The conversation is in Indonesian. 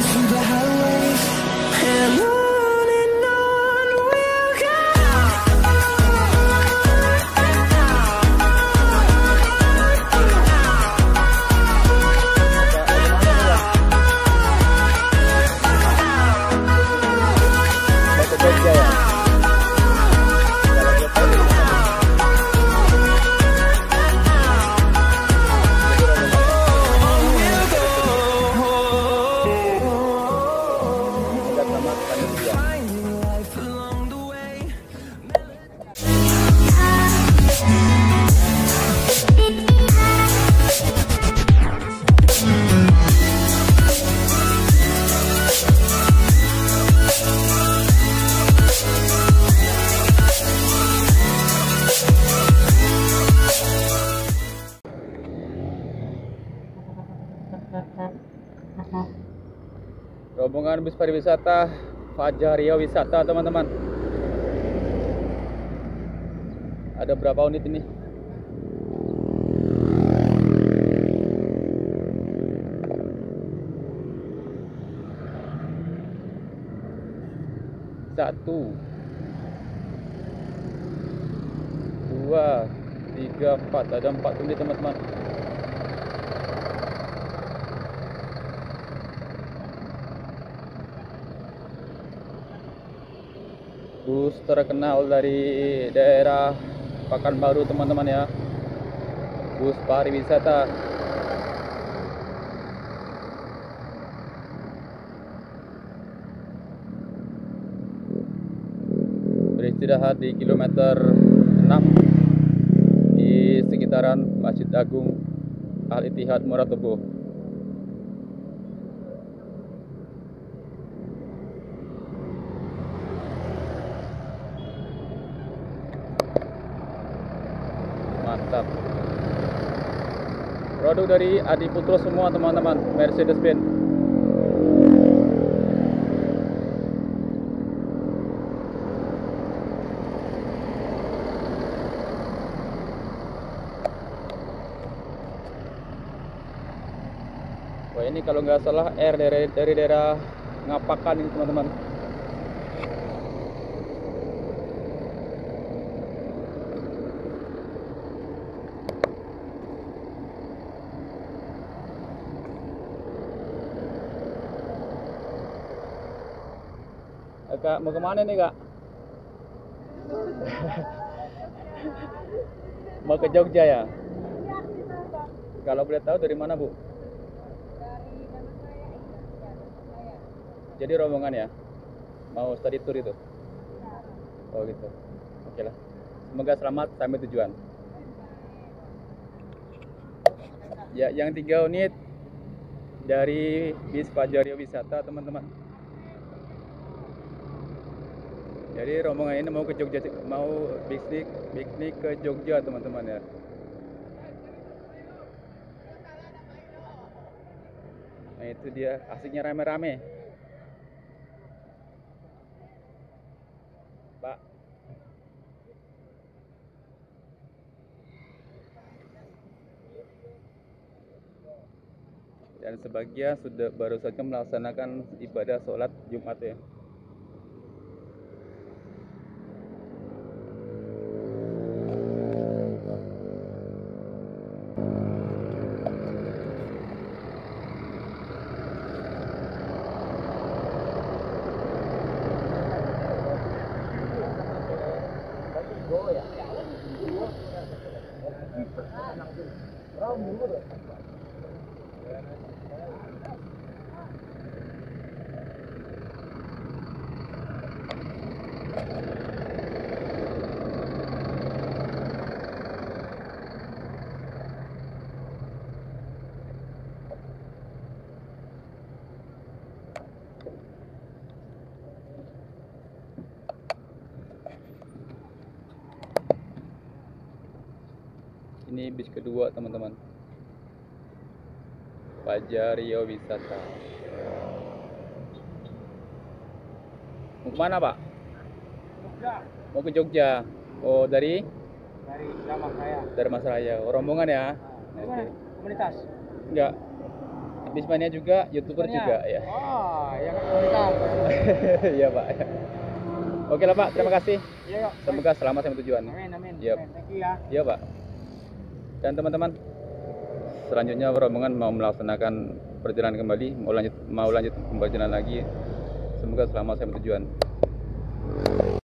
through the highways, and on we'll go. Finding life along the way. Rombongan bus pariwisata Fajaria Wisata, teman-teman. Ada berapa unit ini? Satu, dua, tiga, empat. Ada 4 unit, teman-teman. Bus terkenal dari daerah Pekanbaru, teman-teman ya. Bus pariwisata. Beristirahat di kilometer 6 di sekitaran Masjid Agung Al-Ittihad Moratebo. Mantap. Produk dari Adi Putro semua, teman-teman. Mercedes-Benz. Wah, ini kalau nggak salah dari daerah Ngapakan ini, teman-teman. Kak, mau kemana nih, Kak? Mau ke Jogja ya? Kalau boleh tahu dari mana, Bu? Jadi rombongan ya? Mau study tour itu? Oh gitu. Oke lah. Semoga selamat sampai tujuan. Ya, yang 3 unit dari bis Fajaria Wisata, teman-teman. Jadi rombongan ini mau ke Jogja, mau piknik ke Jogja, teman-teman ya. Nah itu dia, asiknya rame-rame, Pak. Dan sebagian sudah baru saja melaksanakan ibadah sholat Jumat ya. Ini bis kedua, teman-teman. Fajaria Wisata. Mau kemana, Pak? Jogja. Mau ke Jogja. Oh, dari Damasraya. Darmasraya. Oh, rombongan ya? Oke. Komunitas. Enggak. Bismania juga, YouTuber Bismania. juga ya. Oh, yang komunitas. Iya Pak. Oke lah Pak, terima kasih. Iya, yuk. Semoga selamat sampai tujuan. Amin, amin. Yap. Amin. Thank you ya. Iya Pak. Dan teman-teman, selanjutnya rombongan mau melaksanakan perjalanan kembali, mau lanjut perjalanan lagi. Semoga selamat sampai tujuan.